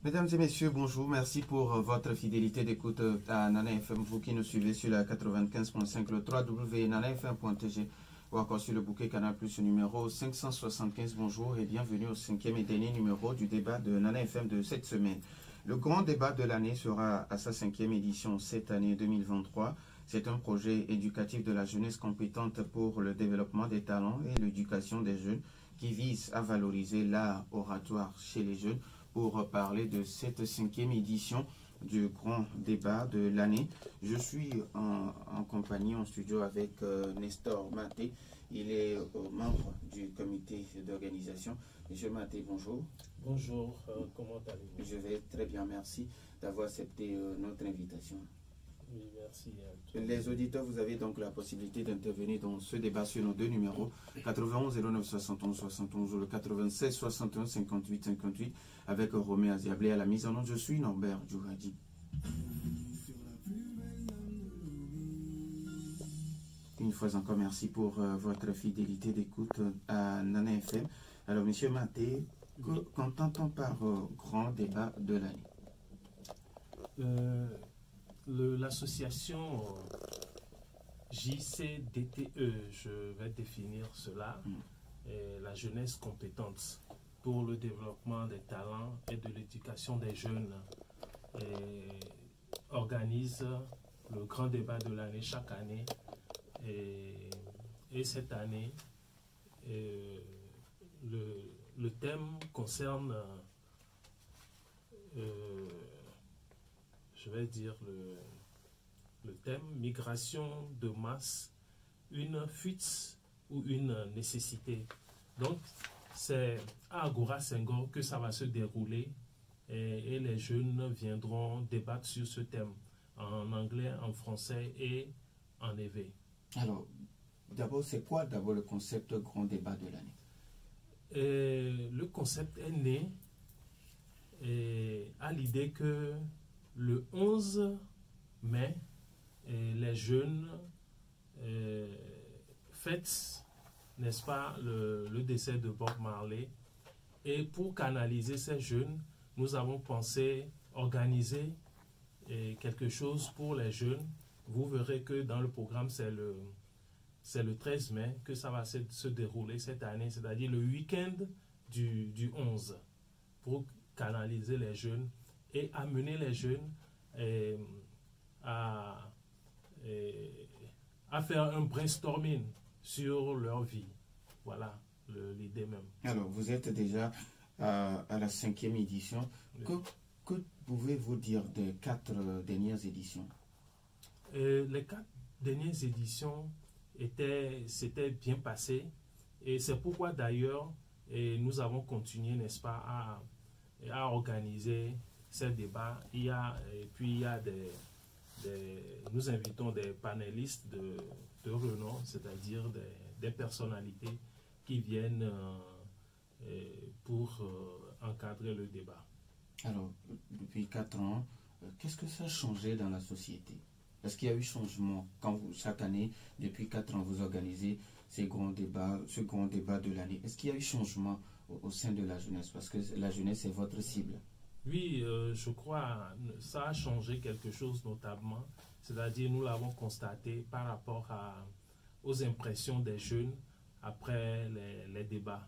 Mesdames et messieurs, bonjour. Merci pour votre fidélité d'écoute à Nana FM. Vous qui nous suivez sur la 95.5, le www.nanafm.tg ou encore sur le bouquet Canal Plus numéro 575. Bonjour et bienvenue au cinquième et dernier numéro du débat de Nana FM de cette semaine. Le grand débat de l'année sera à sa cinquième édition cette année 2023. C'est un projet éducatif de la jeunesse compétente pour le développement des talents et l'éducation des jeunes qui vise à valoriser l'art oratoire chez les jeunes. Pour parler de cette cinquième édition du grand débat de l'année, je suis en compagnie en studio avec Nestor Maté. Il est membre du comité d'organisation. Monsieur Maté, bonjour. Bonjour, comment allez-vous? Je vais très bien, merci d'avoir accepté notre invitation. Oui, merci. Les auditeurs, vous avez donc la possibilité d'intervenir dans ce débat sur nos deux numéros, 91 09 71 71 ou le 96 61 58 58 avec Roméo Aziablé à la mise en onde. Je suis Norbert Djouradi. Une fois encore, merci pour votre fidélité d'écoute à Nana FM. Alors, monsieur Maté, qu'entend-on par grand débat de l'année? L'association JCDTE, je vais définir cela, la jeunesse compétente pour le développement des talents et de l'éducation des jeunes, organise le grand débat de l'année chaque année. Et cette année, le thème concerne je vais dire le thème migration de masse, une fuite ou une nécessité. Donc, c'est à Agora Senghor que ça va se dérouler et les jeunes viendront débattre sur ce thème en anglais, en français et en éveil. Alors, d'abord, c'est quoi d'abord le concept grand débat de l'année? Le concept est né à l'idée que le 11 mai, les jeunes fêtent, n'est-ce pas, le décès de Bob Marley. Et pour canaliser ces jeunes, nous avons pensé organiser quelque chose pour les jeunes. Vous verrez que dans le programme, c'est le 13 mai que ça va se dérouler cette année, c'est-à-dire le week-end du 11, pour canaliser les jeunes et amener les jeunes à faire un brainstorming sur leur vie. Voilà l'idée même. Alors, vous êtes déjà à la cinquième édition. Oui. Que pouvez-vous dire des 4 dernières éditions? Les 4 dernières éditions s'étaient bien passées et c'est pourquoi d'ailleurs nous avons continué, n'est-ce pas, à organiser ces débats. Et puis il y a nous invitons des panélistes de renom, c'est-à-dire des personnalités qui viennent pour encadrer le débat. Alors, depuis 4 ans, qu'est-ce que ça a changé dans la société? Est-ce qu'il y a eu changement quand chaque année, depuis 4 ans, vous organisez ce grand débat de l'année? Est-ce qu'il y a eu changement au sein de la jeunesse? Parce que la jeunesse est votre cible. Oui, je crois que ça a changé quelque chose notamment. C'est-à-dire, nous l'avons constaté par rapport aux impressions des jeunes après les débats.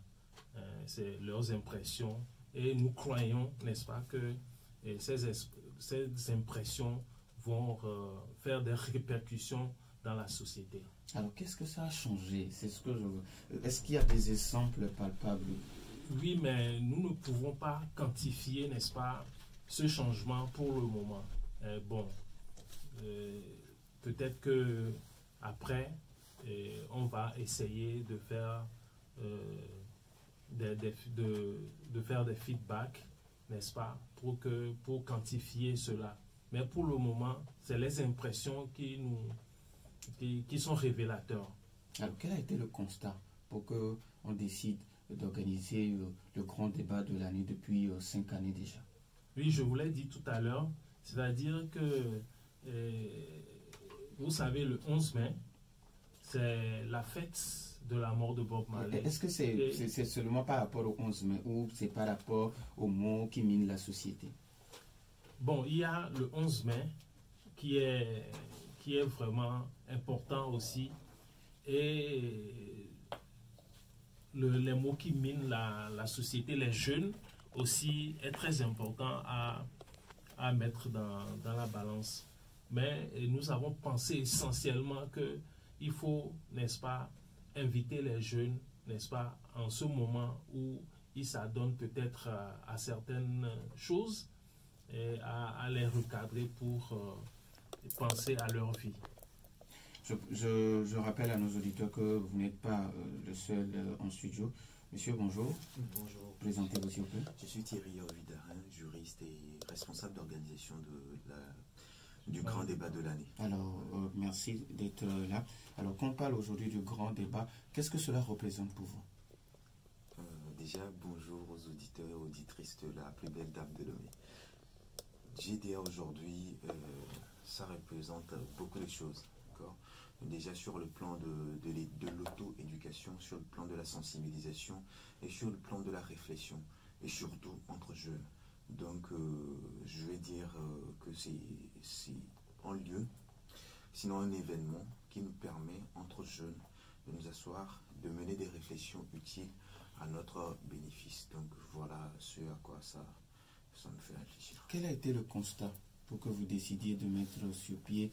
C'est leurs impressions. Et nous croyons, n'est-ce pas, que ces impressions vont faire des répercussions dans la société. Alors, qu'est-ce que ça a changé? C'est ce que je veux. Est-ce qu'il y a des exemples palpables? Oui, mais nous ne pouvons pas quantifier, n'est-ce pas, ce changement pour le moment. Peut-être que après, on va essayer de faire de faire des feedbacks, n'est-ce pas, pour quantifier cela. Mais pour le moment, c'est les impressions qui sont révélateurs. Alors, quel a été le constat pour qu'on décide d'organiser le grand débat de l'année depuis 5 années déjà? Oui, je vous l'ai dit tout à l'heure, c'est-à-dire que, vous savez, le 11 mai, c'est la fête de la mort de Bob Marley. Est-ce que c'est seulement par rapport au 11 mai ou c'est par rapport aux mots qui minent la société? Bon, il y a le 11 mai qui est vraiment important aussi. Et les mots qui minent la société, les jeunes aussi, est très important à mettre dans la balance. Mais nous avons pensé essentiellement qu'il faut, n'est-ce pas, inviter les jeunes, n'est-ce pas, en ce moment où ils s'adonnent peut-être à certaines choses, et à les recadrer pour penser à leur vie. Je rappelle à nos auditeurs que vous n'êtes pas le seul en studio. Monsieur, bonjour. Bonjour. Présentez-vous s'il vous plaît. Je suis Thierry Orvidarin, juriste et responsable d'organisation du grand débat de l'année. Alors, merci d'être là. Alors, quand on parle aujourd'hui du grand débat, qu'est-ce que cela représente pour vous? Déjà, bonjour aux auditeurs et auditrices de la plus belle dame de Lomé. GDA aujourd'hui, ça représente beaucoup de choses. Déjà sur le plan de l'auto-éducation, sur le plan de la sensibilisation et sur le plan de la réflexion, et surtout entre jeunes. Donc, je vais dire que c'est un lieu, sinon un événement qui nous permet, entre jeunes, de nous asseoir, de mener des réflexions utiles à notre bénéfice. Donc, voilà ce à quoi ça me fait réfléchir. Quel a été le constat pour que vous décidiez de mettre sur pied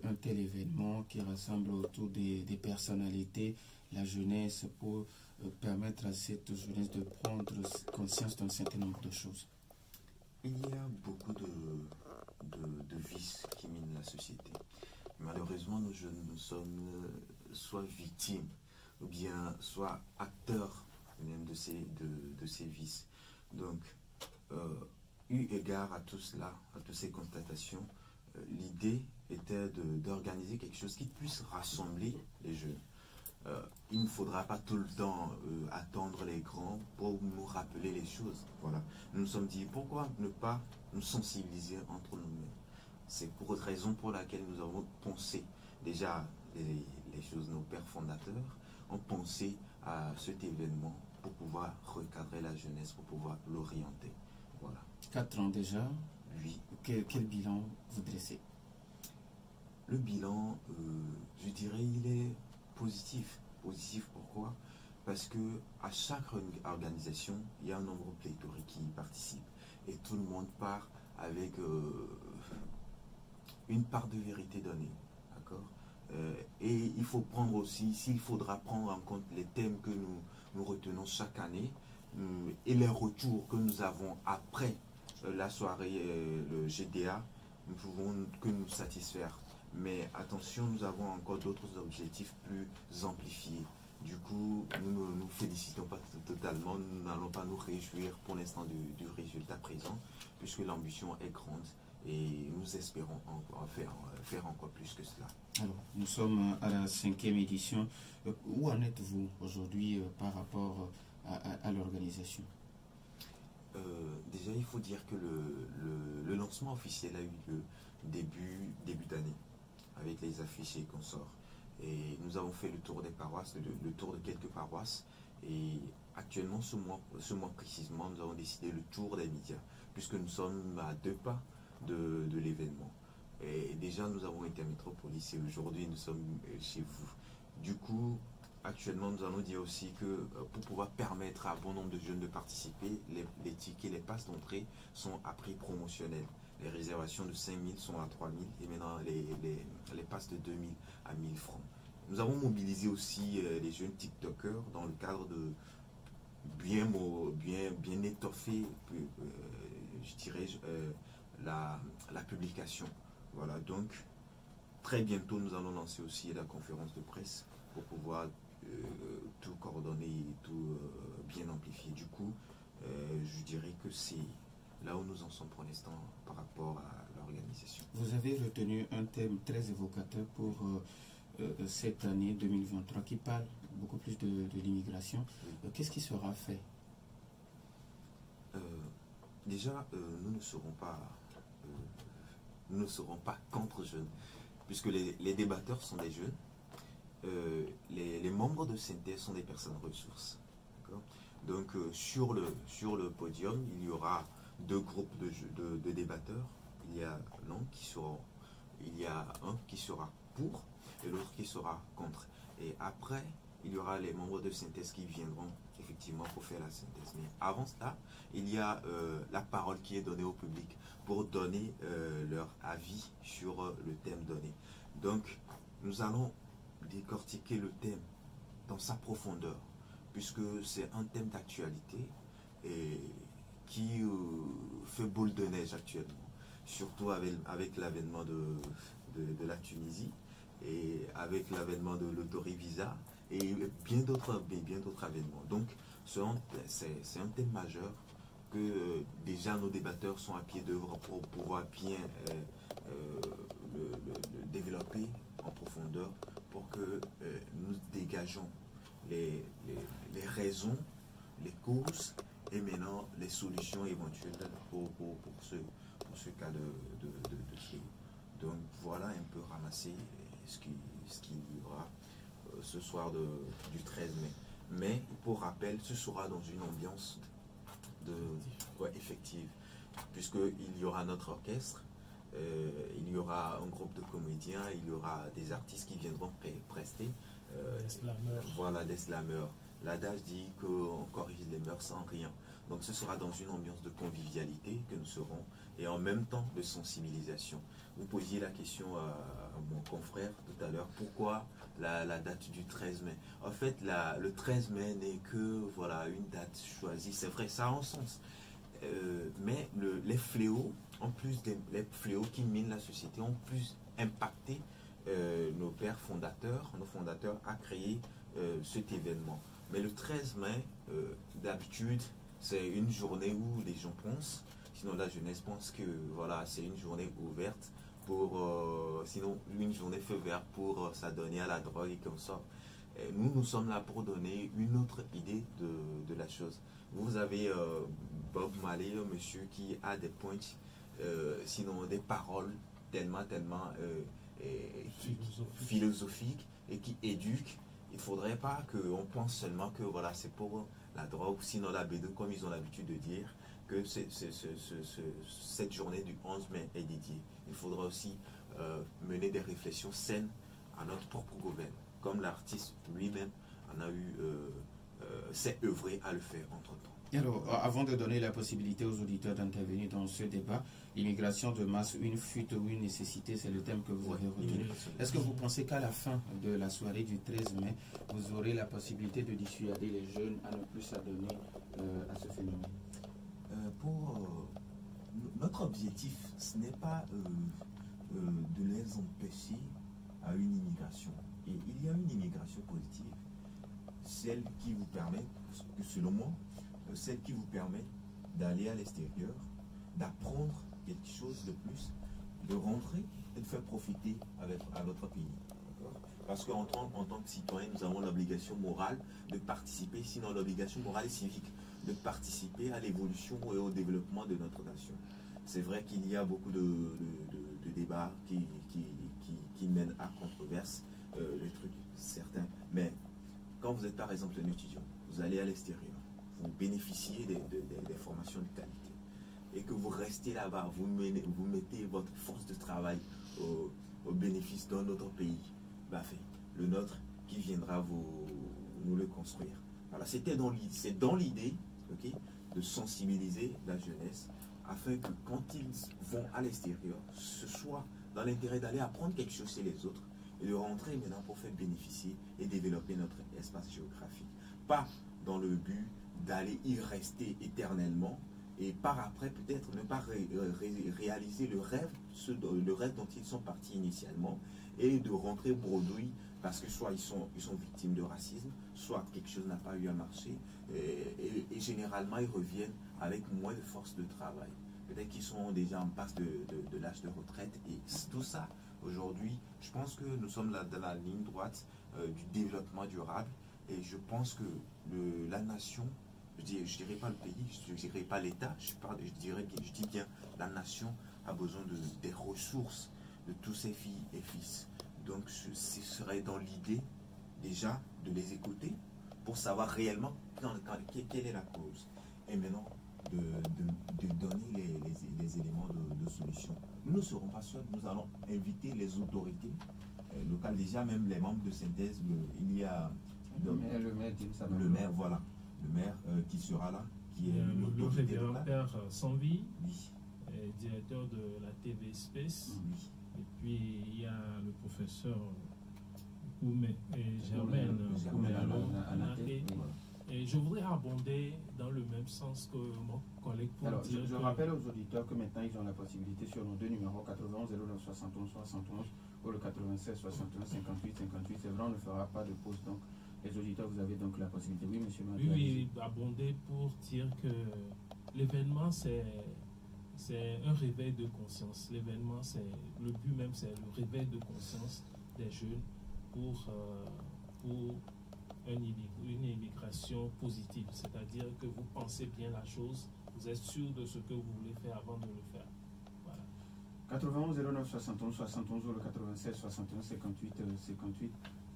un tel événement qui rassemble autour des personnalités, la jeunesse, pour permettre à cette jeunesse de prendre conscience d'un certain nombre de choses? Il y a beaucoup de vices qui minent la société. Malheureusement, nos jeunes, nous sommes soit victimes ou bien soit acteurs même de ces vices. Donc, eu égard à tout cela, à toutes ces constatations, l'idée était d'organiser quelque chose qui puisse rassembler les jeunes. Il ne faudra pas tout le temps attendre les grands pour nous rappeler les choses. Voilà. Nous nous sommes dit, pourquoi ne pas nous sensibiliser entre nous-mêmes? C'est pour cette raison pour laquelle nous avons pensé, déjà les choses, nos pères fondateurs ont pensé à cet événement pour pouvoir recadrer la jeunesse, pour pouvoir l'orienter. Voilà. 4 ans déjà. Oui. Quel bilan vous dressez? Le bilan, je dirais, il est positif. Positif pourquoi? Parce que à chaque organisation, il y a un nombre pléthorique qui y participe. Et tout le monde part avec une part de vérité donnée. D'accord? Et il faut prendre aussi, s'il faudra prendre en compte les thèmes que nous retenons chaque année et les retours que nous avons après la soirée, le GDA, nous pouvons que nous satisfaire. Mais attention, nous avons encore d'autres objectifs plus amplifiés. Du coup, nous ne nous félicitons pas totalement, nous n'allons pas nous réjouir pour l'instant du résultat présent, puisque l'ambition est grande et nous espérons faire encore plus que cela. Alors, nous sommes à la 5e édition. Où en êtes-vous aujourd'hui par rapport à l'organisation? Déjà, il faut dire que le lancement officiel a eu lieu début d'année, avec les affiches et consorts. Et nous avons fait le tour des paroisses, le tour de quelques paroisses. Et actuellement, ce mois précisément, nous avons décidé le tour des médias, puisque nous sommes à 2 pas de l'événement. Et déjà, nous avons été à Métropolis et aujourd'hui, nous sommes chez vous. Du coup, actuellement, nous allons dire aussi que pour pouvoir permettre à un bon nombre de jeunes de participer, les tickets, les passes d'entrée sont à prix promotionnel. Les réservations de 5 000 sont à 3 000 et maintenant les passes de 2 000 à 1 000 francs. Nous avons mobilisé aussi les jeunes TikTokers dans le cadre de bien étoffer, je dirais, la publication. Voilà, donc très bientôt nous allons lancer aussi la conférence de presse pour pouvoir tout coordonner et tout bien amplifier. Du coup, je dirais que c'est là où nous en sommes pour l'instant par rapport à l'organisation. Vous avez retenu un thème très évocateur pour cette année 2023 qui parle beaucoup plus de l'immigration. Oui. Qu'est-ce qui sera fait? Déjà, nous ne serons pas contre jeunes, puisque les débatteurs sont des jeunes. Les membres de synthèse sont des personnes ressources. Donc sur le podium, il y aura 2 groupes de débatteurs, il y a il y a un qui sera pour et l'autre qui sera contre. Et après, il y aura les membres de synthèse qui viendront effectivement pour faire la synthèse. Mais avant cela, il y a la parole qui est donnée au public pour donner leur avis sur le thème donné. Donc, nous allons décortiquer le thème dans sa profondeur, puisque c'est un thème d'actualité et qui fait boule de neige actuellement, surtout avec l'avènement de la Tunisie et avec l'avènement de l'autorivisa et bien d'autres avènements. Donc, c'est un thème majeur que déjà nos débatteurs sont à pied d'œuvre pour pouvoir bien le développer en profondeur pour que nous dégageons les raisons, les causes et maintenant les solutions éventuelles pour ce cas de crise. Donc voilà un peu ramasser ce qu'il y aura ce soir du 13 mai. Mais pour rappel, ce sera dans une ambiance effective, puisqu'il y aura notre orchestre, il y aura un groupe de comédiens, il y aura des artistes qui viendront prester. Voilà, des slameurs. L'adage dit qu'on corrige les mœurs sans rien. Donc ce sera dans une ambiance de convivialité que nous serons et en même temps de sensibilisation. Vous posiez la question à mon confrère tout à l'heure, pourquoi la date du 13 mai? En fait, le 13 mai n'est que voilà, une date choisie, c'est vrai, ça a un sens. Mais les fléaux, en plus les fléaux qui minent la société, ont plus impacté nos pères fondateurs, nos fondateurs à créer cet événement. Mais le 13 mai, d'habitude, c'est une journée où les gens pensent, sinon la jeunesse pense que voilà, c'est une journée ouverte pour, sinon une journée feu vert pour s'adonner à la drogue et comme ça. Et nous sommes là pour donner une autre idée de la chose. Vous avez Bob Marley, un monsieur qui a des points, sinon des paroles tellement philosophiques et qui éduquent. Il ne faudrait pas qu'on pense seulement que voilà, c'est pour la drogue, sinon la B2, comme ils ont l'habitude de dire, que cette journée du 11 mai est dédiée. Il faudra aussi mener des réflexions saines à notre propre gouvernement, comme l'artiste lui-même s'est œuvré à le faire entre-temps. Alors, avant de donner la possibilité aux auditeurs d'intervenir dans ce débat, l'immigration de masse, une fuite ou une nécessité, c'est le thème que vous avez retenu. Est-ce que vous pensez qu'à la fin de la soirée du 13 mai, vous aurez la possibilité de dissuader les jeunes à ne plus s'adonner à ce phénomène? Notre objectif, ce n'est pas de les empêcher à une immigration. Et il y a une immigration positive, celle qui vous permet, selon moi, celle qui vous permet d'aller à l'extérieur, d'apprendre quelque chose de plus, de rentrer et de faire profiter à votre pays. Parce qu'en tant que citoyen, nous avons l'obligation morale de participer, sinon l'obligation morale et civique, de participer à l'évolution et au développement de notre nation. C'est vrai qu'il y a beaucoup de débats qui mènent à controverse, les trucs certains. Mais quand vous êtes par exemple un étudiant, vous allez à l'extérieur, vous bénéficiez des formations de qualité et que vous restez là-bas, vous mettez votre force de travail au bénéfice d'un autre pays, le nôtre qui viendra nous le construire. Voilà, c'est dans l'idée de sensibiliser la jeunesse afin que quand ils vont à l'extérieur, ce soit dans l'intérêt d'aller apprendre quelque chose chez les autres et de rentrer maintenant pour faire bénéficier et développer notre espace géographique. Pas dans le but d'aller y rester éternellement et par après peut-être ne pas réaliser le rêve dont ils sont partis initialement et de rentrer bredouille parce que soit ils sont victimes de racisme, soit quelque chose n'a pas eu à marcher et généralement ils reviennent avec moins de force de travail. Peut-être qu'ils sont déjà en passe de l'âge de retraite et tout ça, aujourd'hui, je pense que nous sommes dans la ligne droite du développement durable et je pense que la nation, je dirais pas le pays, je dirais pas l'État, je dis bien la nation a besoin des ressources de tous ses filles et fils. Donc ce serait dans l'idée déjà de les écouter pour savoir réellement quelle est la cause. Et maintenant de donner les des éléments de solution. Nous ne serons pas seuls, nous allons inviter les autorités locales, déjà même les membres de synthèse. Il y a le maire, voilà, le maire qui sera là, qui est le révérend Père Sanvi, oui, directeur de la TV Space. Oui. Et puis il y a le professeur Germaine Anaté. Et je voudrais abonder dans le même sens que mon collègue pour alors, dire je rappelle aux auditeurs que maintenant ils ont la possibilité sur nos deux numéros 91 09 71 71 ou le 96 61 58 58. C'est vrai, on ne fera pas de pause, donc les auditeurs, vous avez donc la possibilité. Oui, monsieur Mathieu. Oui, abonder pour dire que l'événement, c'est un réveil de conscience. L'événement, le but même, c'est le réveil de conscience des jeunes pour une immigration positive. C'est-à-dire que vous pensez bien la chose, vous êtes sûr de ce que vous voulez faire avant de le faire. Voilà. 91 09 71 71 ou le 96 61 58 58.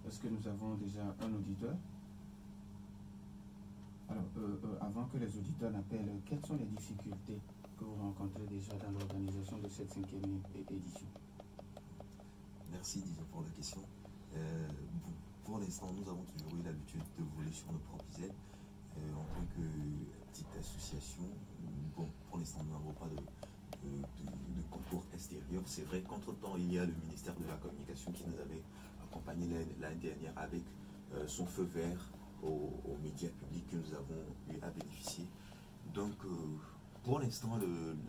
Est-ce que nous avons déjà un auditeur? Alors, avant que les auditeurs n'appellent, quelles sont les difficultés que vous rencontrez déjà dans l'organisation de cette 5e édition? Merci déjà pour la question. Pour l'instant, nous avons toujours eu l'habitude de voler sur nos propres ailes. En tant que petite association, bon, pour l'instant, nous n'avons pas de concours extérieur. C'est vrai qu'entre-temps, il y a le ministère de la Communication qui nous avait accompagné l'année dernière avec son feu vert aux médias publics que nous avons eu à bénéficier. Donc, pour l'instant,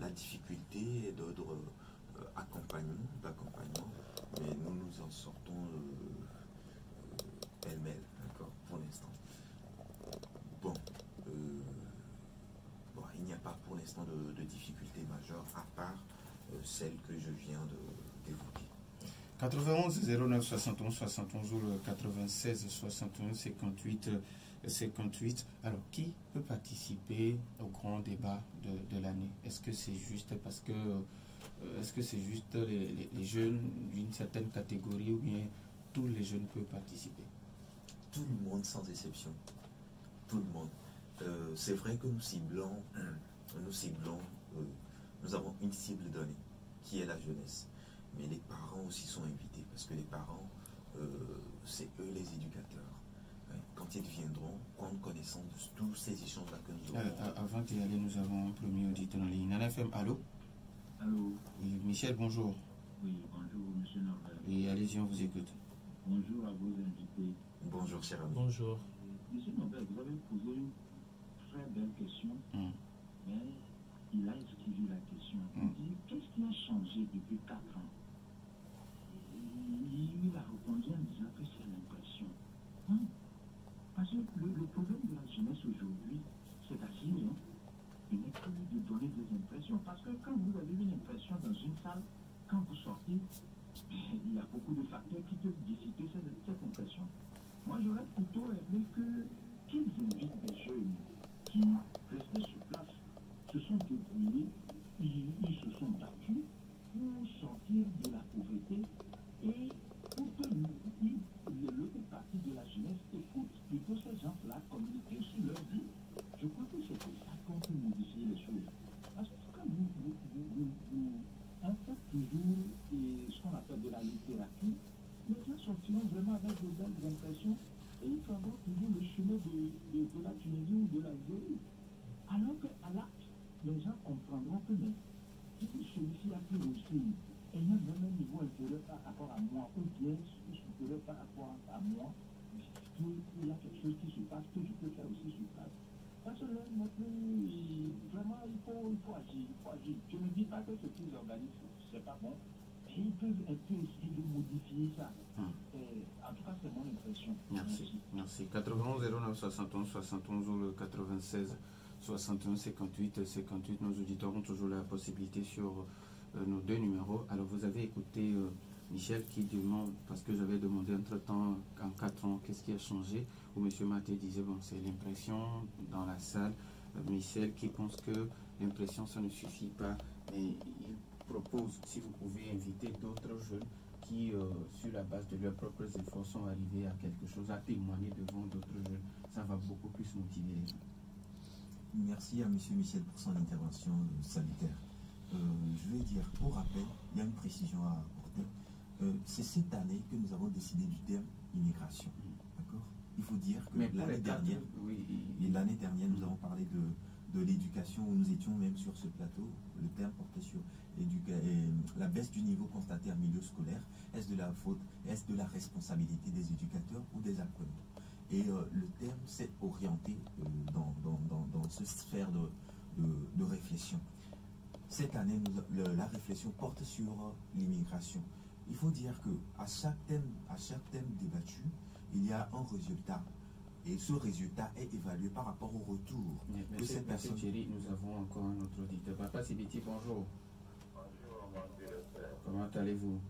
la difficulté est d'ordre d'accompagnement, mais nous en sortons pêle-mêle, d'accord, pour l'instant. Bon, il n'y a pas pour l'instant de difficulté majeure à part celle que je viens d'évoquer. 91 09 71 71 ou le 96 61 58 58. Alors, qui peut participer au grand débat de l'année? Est-ce que c'est juste parce que les jeunes d'une certaine catégorie ou bien tous les jeunes peuvent participer? Tout le monde sans exception. Tout le monde. C'est vrai que nous ciblons, nous avons une cible donnée, qui est la jeunesse. Mais les parents aussi sont invités, parce que les parents, c'est eux les éducateurs. Quand ils viendront, prendre connaissance de tous ces échanges-là que nous avons. Avant d'y aller, nous avons un premier auditeur en ligne. Nana FM, allô? Allô? Oui, Michel, bonjour. Oui, bonjour, monsieur Norbert. Oui, allez-y, on vous écoute. Bonjour à vos invités. Bonjour, cher ami. Bonjour. Monsieur Norbert, vous avez posé une très belle question, mais il a esquivé la question. Il dit, qu'est-ce qui a changé depuis 4 ans? Il a répondu en disant que c'est l'impression. Parce que le problème de la jeunesse aujourd'hui, c'est d'agir. Il n'est plus de donner des impressions. Parce que quand vous avez une impression dans une salle, quand vous sortez, il y a beaucoup de facteurs qui peuvent dissiper cette impression. Moi, j'aurais plutôt aimé qu'ils invitent des jeunes qui restaient sur place, se sont débrouillés, ils se sont battus pour sortir de la pauvreté et pour que l'autre partie de la jeunesse écoute plutôt ces gens-là communiquer sur leur vie. Je crois que c'est pour ça qu'on peut modifier les choses. Parce que quand on fait toujours ce qu'on appelle de la littérature, les gens sortiront vraiment avec de belles impressions et ils prendront toujours le chemin de la Tunisie ou de l'Algérie. Alors qu'à l'acte, les gens comprendront que celui-ci a pu réussir, ayant même un niveau inférieur par rapport à moi, ou bien supérieur par rapport à moi, il y a quelque chose qui se passe que je peux faire aussi sur place. Parce que là, vraiment, il faut agir. Je ne dis pas que ce qu'ils organisent, c'est pas bon. Ils peuvent un peu essayer de modifier ça. En tout cas, c'est mon impression. Merci. 91 09 71 71 ou le 96 61 58 58. Nos auditeurs ont toujours la possibilité sur nos deux numéros. Alors, vous avez écouté Michel qui demande, parce que j'avais demandé entre-temps, en 4 ans, qu'est-ce qui a changé, où M. Maté disait, bon, c'est l'impression dans la salle. Michel qui pense que l'impression, ça ne suffit pas. Mais il propose, si vous pouvez inviter d'autres jeunes qui, sur la base de leurs propres efforts, sont arrivés à quelque chose, à témoigner devant d'autres jeunes. Ça va beaucoup plus motiver les gens. Merci à M. Michel pour son intervention salutaire. dire, pour rappel, il y a une précision à apporter. C'est cette année que nous avons décidé du terme immigration. D'accord? Il faut dire que l'année dernière, nous avons parlé de l'éducation, où nous étions même sur ce plateau. Le terme portait sur la baisse du niveau constaté en milieu scolaire. Est-ce de la faute, est-ce de la responsabilité des éducateurs ou des apprenants? Et le terme s'est orienté dans cette sphère de réflexion. Cette année, la réflexion porte sur l'immigration. Il faut dire qu'à chaque thème débattu, il y a un résultat. Et ce résultat est évalué par rapport au retour de cette personne. Monsieur Thierry, nous avons encore un autre auditeur. Papa Sibiti, bonjour. Comment allez-vous?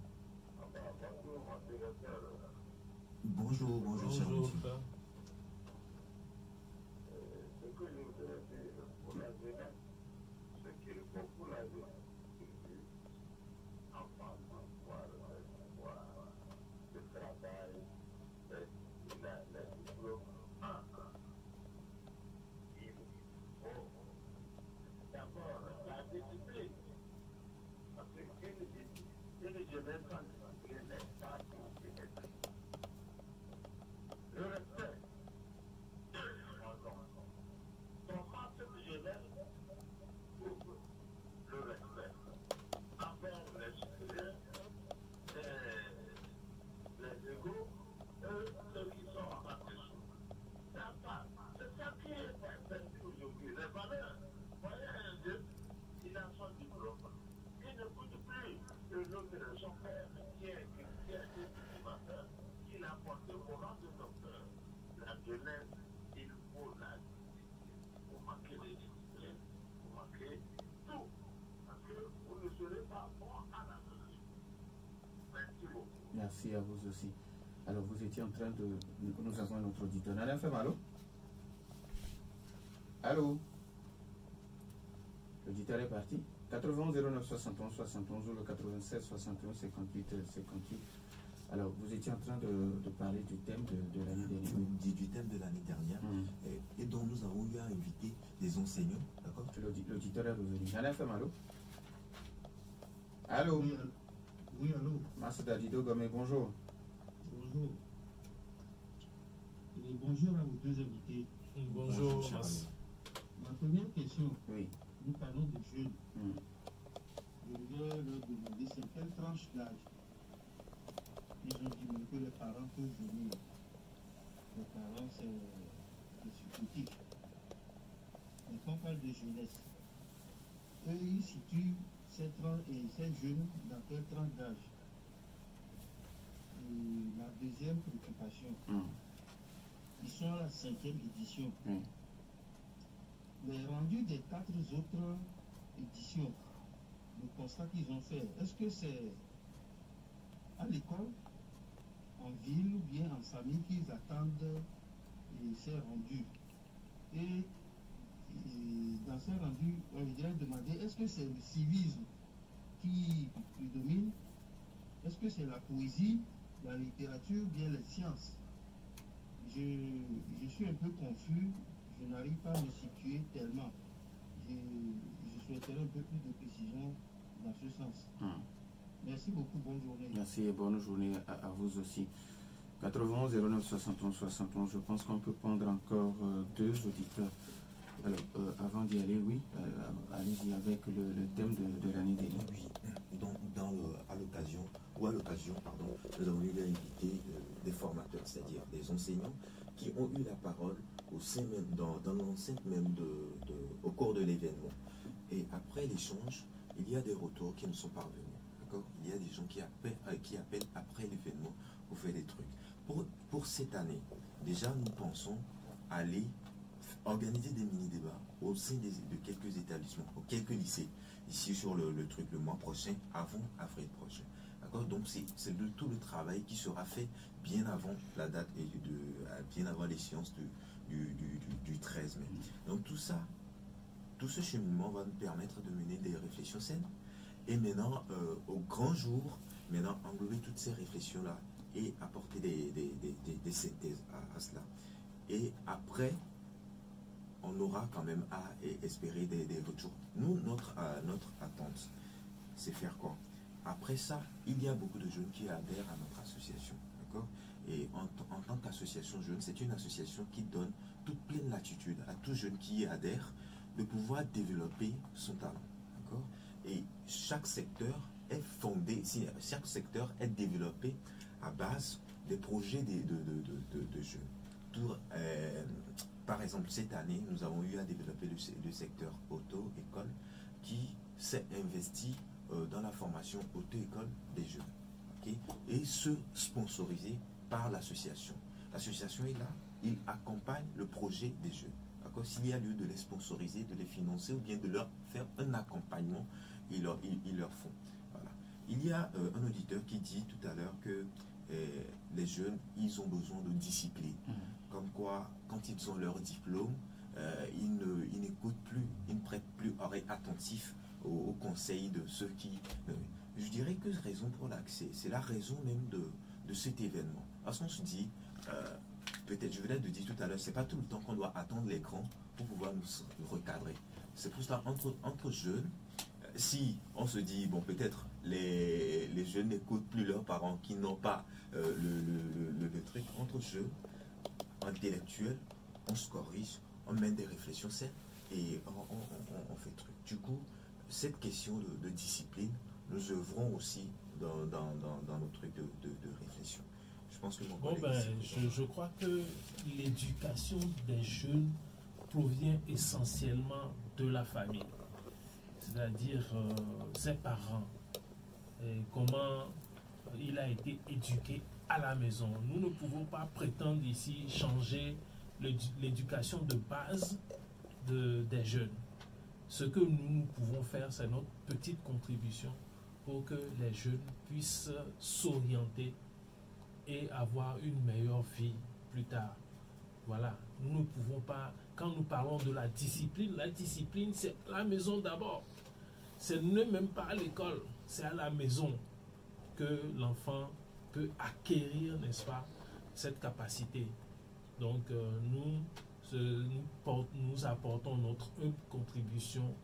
Bonjour, cher monsieur. Ce que je voudrais dire pour la jeunesse, c'est qu'il faut pour la jeunesse enfin pouvoir le travail, les diplômes. Il faut d'abord la discipline. Parce qu'une jeunesse sans discipline n'est pas disciplinée. Le respect. Comment cette jeunesse trouve le respect envers les supérieurs, les égaux et ceux qui sont en bas dessous. C'est ça qui est perdu aujourd'hui. Les valeurs. Voyez un jeune, il a son diplôme. Il ne coûte plus le nom de son père qui est estimateur, qu'il a porté au rang de docteur. La jeunesse, il faut la discipline. Vous manquez de discipline, vous manquez tout. Parce que vous ne serez pas bon à la solution. Merci beaucoup. Merci à vous aussi. Alors, vous étiez en train de... Nous avons un autre auditeur. Nana FM, allô? Allô? L'auditeur est parti. 91 09 71 71 ou le 96 61 58 58. Alors, vous étiez en train de parler du thème de l'année dernière. Du thème de l'année dernière, et dont nous avons eu à inviter des enseignants. D'accord? L'auditeur est revenu. Nana FM, allô? Allô? Oui, allô? Massada Dido Gomé, bonjour. Bonjour. Et bonjour à vos deux invités. Bonjour, cher ami. Ma première question, Oui. nous parlons de jeunes. Je voudrais leur demander c'est quelle tranche d'âge ils ont dit que les parents peuvent venir. Les parents, c'est subjectif. Mais quand on parle de jeunesse, eux, ils situent ces jeunes dans quelle tranche d'âge? Et la deuxième préoccupation, ils sont à la 5e édition. Les rendus des 4 autres éditions, le constat qu'ils ont fait, est-ce que c'est à l'école, en ville ou bien en famille qu'ils attendent ces rendus? Et dans ces rendus, on voudrait demander, est-ce que c'est le civisme qui prédomine? Est-ce que c'est la poésie, la littérature ou bien les sciences? Je suis un peu confus, je n'arrive pas à me situer tellement. Je souhaiterais un peu plus de précision dans ce sens. Merci beaucoup, bonne journée. Merci et bonne journée à vous aussi. 91 09 71 71, je pense qu'on peut prendre encore deux auditeurs. Alors, avant d'y aller, oui, allez-y avec le thème de l'année dernière. Oui, à l'occasion, nous avons eu à inviter des formateurs, c'est-à-dire des enseignants qui ont eu la parole au sein même, dans l'enceinte même au cours de l'événement. Et après l'échange, il y a des retours qui nous sont parvenus. Il y a des gens qui appellent après l'événement pour faire des trucs. Pour cette année, déjà nous pensons aller organiser des mini-débats au sein de quelques établissements, quelques lycées, ici sur le mois prochain, avant avril prochain. D'accord? Donc c'est tout le travail qui sera fait bien avant la date et bien avant l'échéance du 13 mai. Donc tout ce cheminement va nous permettre de mener des réflexions saines. Et maintenant, au grand jour, englober toutes ces réflexions-là et apporter des synthèses à cela. Et après, on aura quand même à espérer des retours. Nous, notre attente, c'est faire après ça, il y a beaucoup de jeunes qui adhèrent à notre association. D'accord? Et en tant qu'association jeune, c'est une association qui donne toute pleine latitude à tout jeune qui y adhère de pouvoir développer son talent. D'accord? Et chaque secteur est fondé, chaque secteur est développé à base des projets de jeunes. Par exemple, cette année, nous avons eu à développer le secteur auto-école qui s'est investi dans la formation auto-école des jeunes. Okay? Et ce sponsorisé par l'association. L'association est là, il accompagne le projet des jeunes. S'il y a lieu de les sponsoriser, de les financer ou bien de leur faire un accompagnement, ils leur font. Voilà. Il y a un auditeur qui dit tout à l'heure que les jeunes, ils ont besoin de discipline. Comme quoi, quand ils ont leur diplôme, ils n'écoutent plus, ils ne prêtent plus oreille attentive aux conseils de ceux qui... je dirais que raison pour l'accès, c'est la raison même de cet événement. Parce qu'on se dit, peut-être, je venais de dire tout à l'heure, c'est pas tout le temps qu'on doit attendre l'écran pour pouvoir nous recadrer. C'est pour cela, entre jeunes, si on se dit, bon, peut-être les jeunes n'écoutent plus leurs parents qui n'ont pas le truc, entre jeunes, intellectuels, on se corrige, on mène des réflexions saines et on fait truc. Du coup, cette question de discipline, nous œuvrons aussi dans nos trucs de réflexion. Je pense que je crois que l'éducation des jeunes provient essentiellement de la famille, c'est-à-dire ses parents, et comment il a été éduqué à la maison. Nous ne pouvons pas prétendre ici changer l'éducation de base des jeunes. Ce que nous pouvons faire, c'est notre petite contribution pour que les jeunes puissent s'orienter et avoir une meilleure vie plus tard. Voilà, nous ne pouvons pas, quand nous parlons de la discipline, c'est la maison d'abord. Ce n'est même pas à l'école, c'est à la maison que l'enfant peut acquérir, n'est-ce pas, cette capacité. Donc, nous apportons notre contribution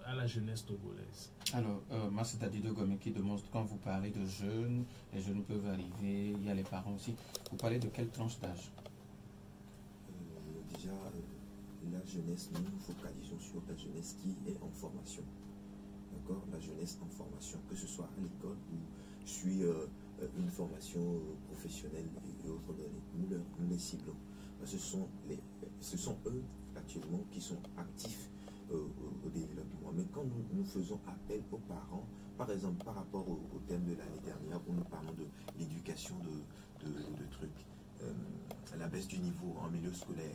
à la jeunesse togolaise. Alors, Massata Dido Gomé qui demande, quand vous parlez de jeunes, les jeunes peuvent arriver, il y a les parents aussi. Vous parlez de quelle tranche d'âge? Déjà, la jeunesse, nous nous focalisons sur la jeunesse qui est en formation. D'accord? La jeunesse en formation, que ce soit à l'école ou suit une formation professionnelle et autres données. Nous les ciblons. Ce sont eux actuellement qui sont actifs au développement. Mais quand nous faisons appel aux parents, par exemple par rapport au thème de l'année dernière où nous parlons de l'éducation de trucs, la baisse du niveau en milieu scolaire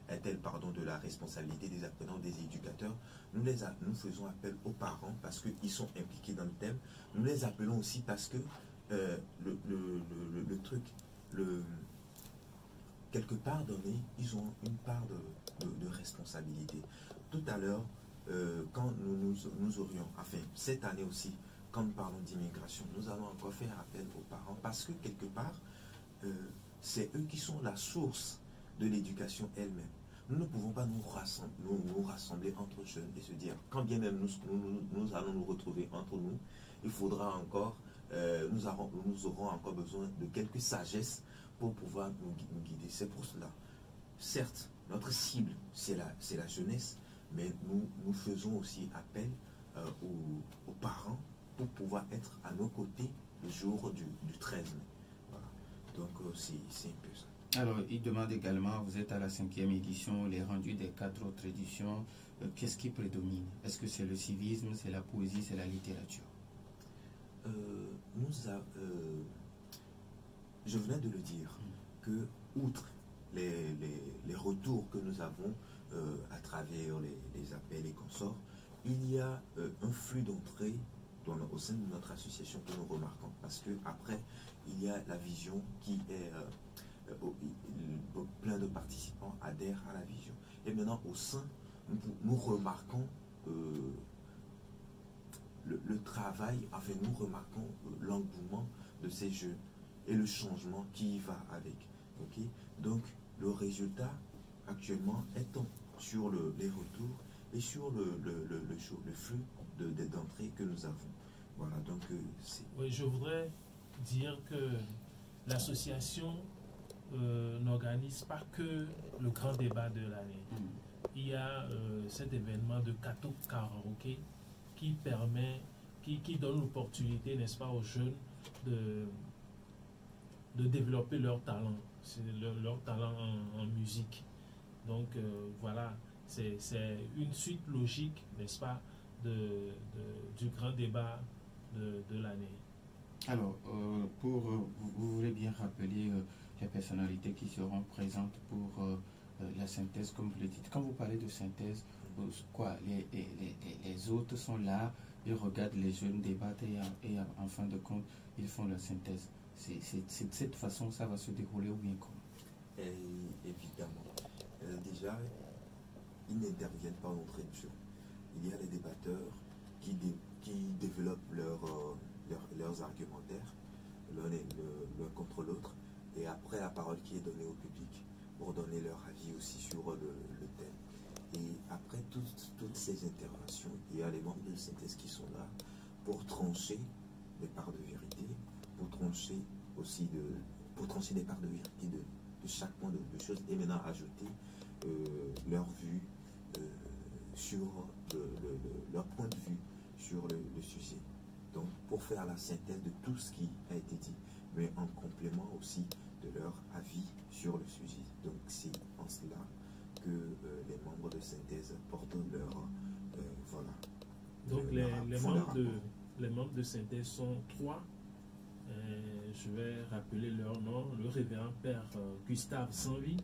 est-elle de la responsabilité des apprenants, des éducateurs? Nous faisons appel aux parents parce qu'ils sont impliqués dans le thème. Nous les appelons aussi parce que le truc, quelque part donné, ils ont une part de responsabilité. Tout à l'heure, quand nous aurions, enfin cette année aussi, quand nous parlons d'immigration, nous allons encore faire appel aux parents parce que quelque part, c'est eux qui sont la source de l'éducation elle-même. Nous ne pouvons pas nous rassembler entre jeunes et se dire, quand bien même nous allons nous retrouver entre nous, il faudra encore, nous aurons encore besoin de quelques sagesses pour pouvoir nous guider. C'est pour cela. Certes, notre cible, c'est la jeunesse, mais nous faisons aussi appel aux parents pour pouvoir être à nos côtés le jour du 13 mai. Voilà. Donc, c'est un peu ça. Alors, il demande également, vous êtes à la 5e édition, les rendus des 4 autres éditions, qu'est-ce qui prédomine? Est-ce que c'est le civisme, c'est la poésie, c'est la littérature? Je venais de le dire, que outre les retours que nous avons à travers les appels et consorts, il y a un flux d'entrée au sein de notre association que nous remarquons. Parce que après, il y a la vision qui est... plein de participants adhèrent à la vision. Et maintenant, au sein, nous remarquons le travail, enfin nous remarquons l'engouement de ces jeunes et le changement qui y va avec. Okay? Donc, le résultat actuellement étant sur les retours et sur le flux d'entrée que nous avons. Voilà, donc c'est... Oui, je voudrais dire que l'association n'organise pas que le grand débat de l'année. Il y a cet événement de Kato Karaoke qui permet, qui donne l'opportunité, n'est-ce pas, aux jeunes de développer leur talent, leur talent en musique. Donc voilà, c'est une suite logique, n'est-ce pas, du grand débat de l'année. Alors, vous voulez bien rappeler les personnalités qui seront présentes pour la synthèse, comme vous le dites. Quand vous parlez de synthèse, quoi, les autres sont là, ils regardent les jeunes débattre et en fin de compte, ils font la synthèse. C'est de cette façon ça va se dérouler ou bien comment? Évidemment. Déjà, ils n'interviennent pas d'entrée de jeu. Il y a les débatteurs qui développent leurs argumentaires l'un contre l'autre, et après la parole qui est donnée au public pour donner leur avis aussi sur le thème. Et après toutes ces interventions, il y a les membres de synthèse qui sont là pour trancher des parts de vérité, pour trancher aussi des parts de vérité de chaque point de choses, et maintenant ajouter leur vue sur leur point de vue sur le sujet. Donc pour faire la synthèse de tout ce qui a été dit, mais en complément aussi de leur avis sur le sujet. Donc c'est en cela que les membres de synthèse portent leur voilà. Donc les membres de synthèse sont 3. Je vais rappeler leur nom. Le révérend père Gustave Sanvi,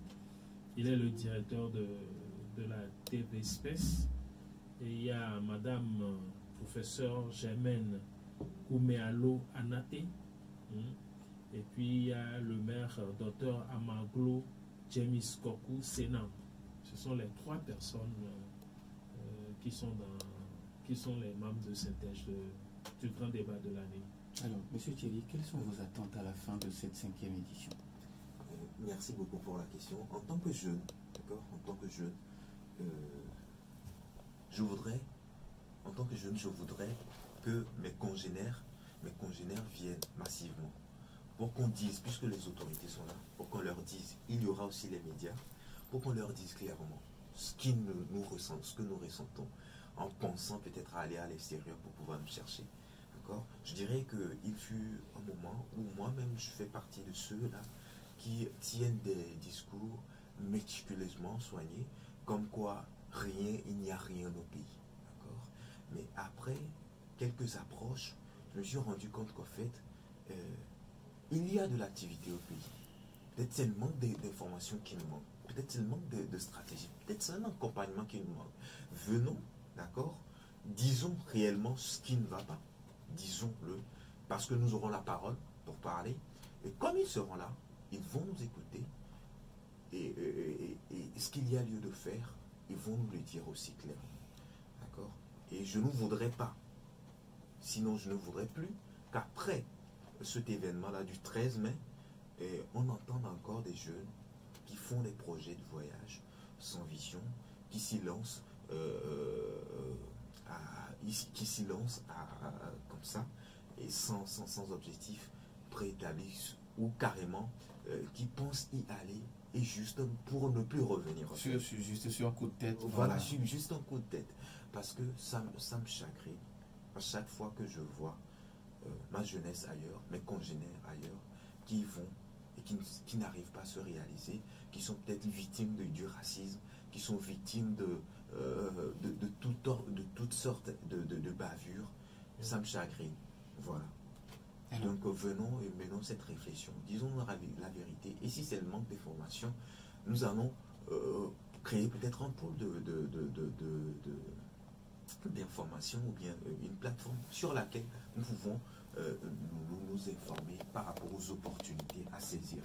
il est le directeur de la TV Space. Et il y a madame professeure Germaine Koumealo Anate. Et puis il y a le maire docteur Amaglo James Koku Senam. Ce sont les 3 personnes qui sont les membres de synthèse du grand débat de l'année. Alors, M. Thierry, quelles sont vos attentes à la fin de cette 5e édition? Merci beaucoup pour la question. En tant que jeune, d'accord, en tant que jeune, je voudrais que mes congénères viennent massivement pour qu'on dise, puisque les autorités sont là, pour qu'on leur dise, il y aura aussi les médias, pour qu'on leur dise clairement ce que nous ressentons, en pensant peut-être à aller à l'extérieur pour pouvoir nous chercher. Je dirais qu'il fut un moment où moi-même je fais partie de ceux-là qui tiennent des discours méticuleusement soignés, comme quoi il n'y a rien au pays. Mais après quelques approches, je me suis rendu compte qu'en fait, il y a de l'activité au pays. Peut-être c'est le manque d'informations qui nous manque, peut-être c'est le manque de stratégie, peut-être c'est un accompagnement qui nous manque. Venons, d'accord, disons réellement ce qui ne va pas. Disons-le, parce que nous aurons la parole pour parler, et comme ils seront là, ils vont nous écouter, et ce qu'il y a lieu de faire, ils vont nous le dire aussi clairement. D'accord? Et je ne voudrais pas, sinon je ne voudrais plus, qu'après cet événement-là du 13 mai, on entende encore des jeunes qui font des projets de voyage sans vision, qui s'y lancent comme ça, et sans objectif préétabli, ou carrément qui pensent y aller, et juste pour ne plus revenir. Juste sur un coup de tête. Voilà, juste un coup de tête. Parce que ça me chagrine à chaque fois que je vois ma jeunesse ailleurs, mes congénères ailleurs, qui vont et qui n'arrivent pas à se réaliser, qui sont peut-être victimes du racisme, qui sont victimes de toutes sortes de bavures. Ça me chagrine. Voilà. Donc venons et menons cette réflexion. Disons la vérité. Et si c'est le manque d'information, nous allons créer peut-être un pôle d'information, ou bien une plateforme sur laquelle nous pouvons nous informer par rapport aux opportunités à saisir.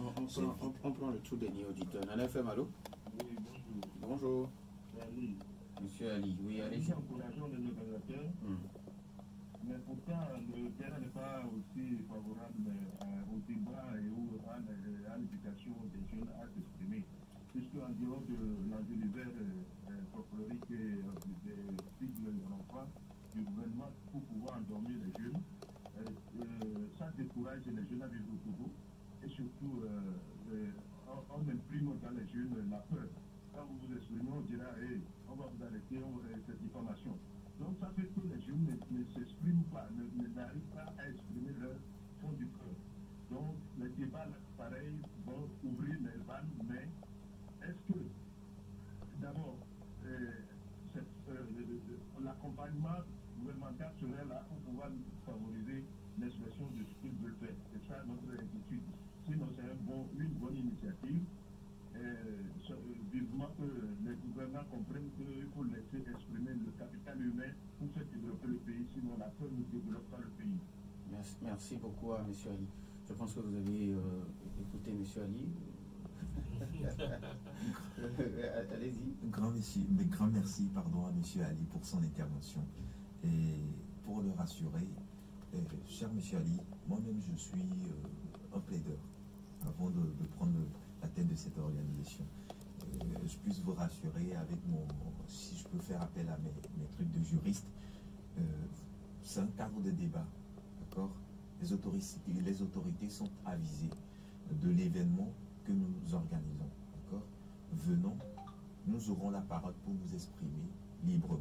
On prend le tout dernier auditeur. Nana FM, allô? Oui, bonjour. Bonjour. Ali. Monsieur Ali, oui, allez-y. Nous encourageons les organisateurs, mais pourtant le terrain n'est pas aussi favorable au débat et à l'éducation des jeunes à s'exprimer. Puisque en dehors de l'univers folklorique et des sigles de l'emploi du gouvernement, vraiment pour pouvoir endormir les jeunes. Ça décourage les jeunes à vivre au Togo. Et surtout, on imprime dans les jeunes la peur. Quand vous vous exprimez, on dira, hey, on va vous arrêter, cette information. Donc ça fait que les jeunes ne s'expriment pas, n'arrivent pas à exprimer leur fond du cœur. Donc les débats, pareil, vont ouvrir les vannes, mais est-ce que, d'abord, l'accompagnement gouvernemental serait là pour pouvoir favoriser l'expression de ce qu'ils veulent faire? C'est ça notre inquiétude. Sinon, c'est une bonne initiative. Vivement que les gouvernants comprennent qu'il faut laisser exprimer le capital humain pour faire développer le pays, sinon la peur ne développe pas le pays. Merci beaucoup à M. Ali. Je pense que vous avez écouté M. Ali. Allez-y. Grand merci à M. Ali pour son intervention. Et pour le rassurer, cher M. Ali, moi-même je suis un plaideur avant de prendre la tête de cette organisation. Je puisse vous rassurer avec si je peux faire appel à mes trucs de juriste, c'est un cadre de débat, d'accord? Les autorités sont avisées de l'événement que nous organisons, d'accord? Venons, nous aurons la parole pour nous exprimer librement.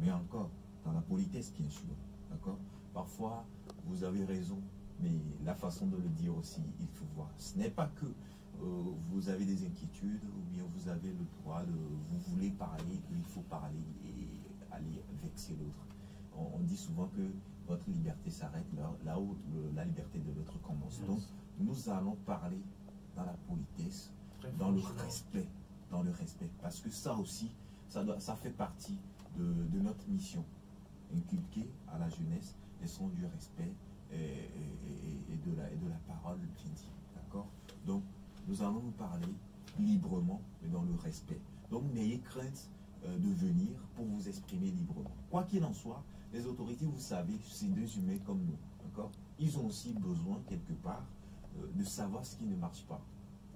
Mais encore, dans la politesse, bien sûr, d'accord? Parfois, vous avez raison, mais la façon de le dire aussi, il faut voir. Ce n'est pas que vous avez des inquiétudes ou bien vous avez le droit vous voulez parler, il faut parler et aller vexer l'autre. On dit souvent que votre liberté s'arrête là où la liberté de l'autre commence. Donc, nous allons parler dans la politesse, dans le respect, parce que ça aussi, ça fait partie de notre mission, inculquer à la jeunesse les sons du respect et de la parole bien dit, d'accord? Donc, nous allons nous parler librement et dans le respect. Donc, n'ayez crainte de venir pour vous exprimer librement. Quoi qu'il en soit, les autorités, vous savez, c'est deux humains comme nous, d'accord? Ils ont aussi besoin, quelque part, de savoir ce qui ne marche pas,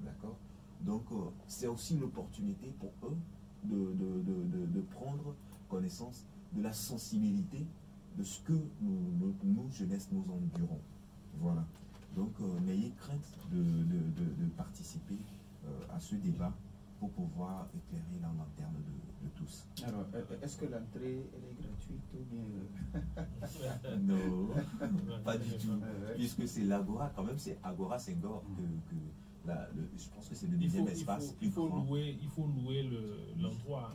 d'accord? Donc, c'est aussi l'opportunité pour eux de prendre connaissance de la sensibilité de ce que nous, jeunesse, nous endurons. Voilà. Donc, n'ayez crainte de participer à ce débat pour pouvoir éclairer la lanterne de tous. Alors, est-ce que l'entrée est gratuite ou bien... Non, pas du tout. Puisque c'est l'Agora, quand même, c'est Agora Senghor je pense que c'est le deuxième espace plus grand. Il faut louer l'endroit.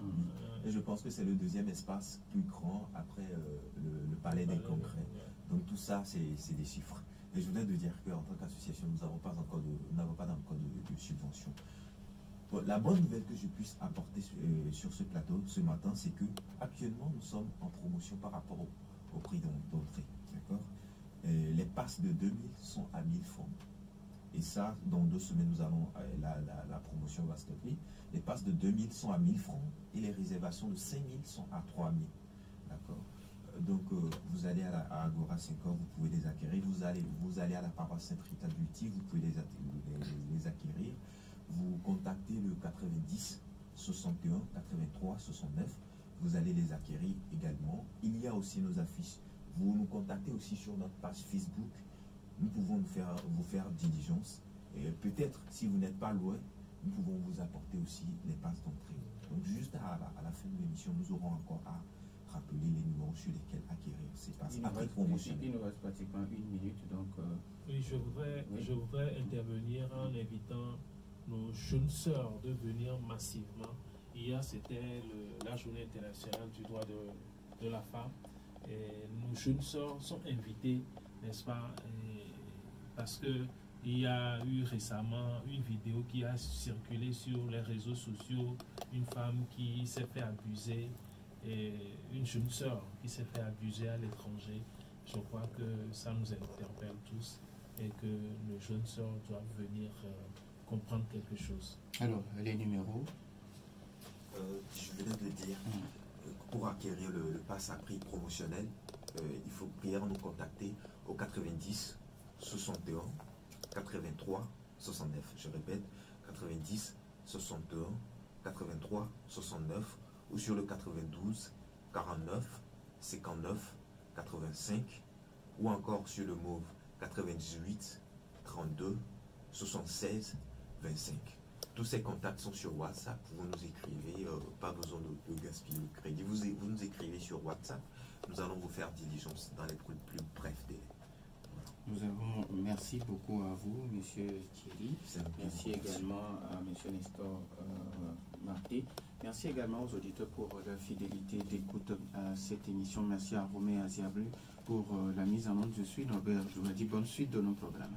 Et je pense que c'est le deuxième espace plus grand après le palais des congrès. Donc tout ça, c'est des chiffres. Et je voulais te dire qu'en tant qu'association, nous n'avons pas encore de subvention. Bon, la bonne nouvelle que je puisse apporter sur ce plateau ce matin, c'est que actuellement nous sommes en promotion par rapport au prix d'entrée. D'accord? Les passes de 2000 sont à 1000 francs. Et ça, dans 2 semaines, nous allons la promotion va stopper. Les passes de 2000 sont à 1000 francs et les réservations de 5000 sont à 3000. D'accord? Donc, vous allez à Agora Senghor, vous pouvez les acquérir. Vous allez à la paroisse Sainte-Rita d'Uti, vous pouvez les acquérir. Vous contactez le 90 61 83 69. Vous allez les acquérir également. Il y a aussi nos affiches. Vous nous contactez aussi sur notre page Facebook. Nous pouvons vous faire diligence. Et peut-être, si vous n'êtes pas loin, nous pouvons vous apporter aussi les passes d'entrée. Donc, juste à la fin de l'émission, nous aurons encore à rappeler les numéros sur lesquels acquérir ces passes. Il nous reste pratiquement 1 minute. Donc, oui, je voudrais intervenir en invitant nos jeunes sœurs de venir massivement. Hier, c'était la journée internationale du droit de la femme. Et nos jeunes sœurs sont invitées, n'est-ce pas? Parce qu'il y a eu récemment une vidéo qui a circulé sur les réseaux sociaux, une femme qui s'est fait abuser, et une jeune sœur qui s'est fait abuser à l'étranger. Je crois que ça nous interpelle tous et que nos jeunes sœurs doivent venir comprendre quelque chose. Alors, les numéros? Je venais de dire, pour acquérir le pass à prix promotionnel, il faut prière nous contacter au 90 61 83 69. Je répète, 90 61 83 69 ou sur le 92 49 59 85 ou encore sur le mauve 98 32 76 25. Tous ces contacts sont sur WhatsApp. Vous nous écrivez, pas besoin de gaspiller le crédit. Vous nous écrivez sur WhatsApp. Nous allons vous faire diligence dans les plus brefs délais. Merci beaucoup à vous, Monsieur Thierry. Merci également à Monsieur Nestor Marté. Merci également aux auditeurs pour leur fidélité d'écoute à cette émission. Merci à Romé Aziablu pour la mise en onde. Je suis Norbert. Je vous dis bonne suite de nos programmes.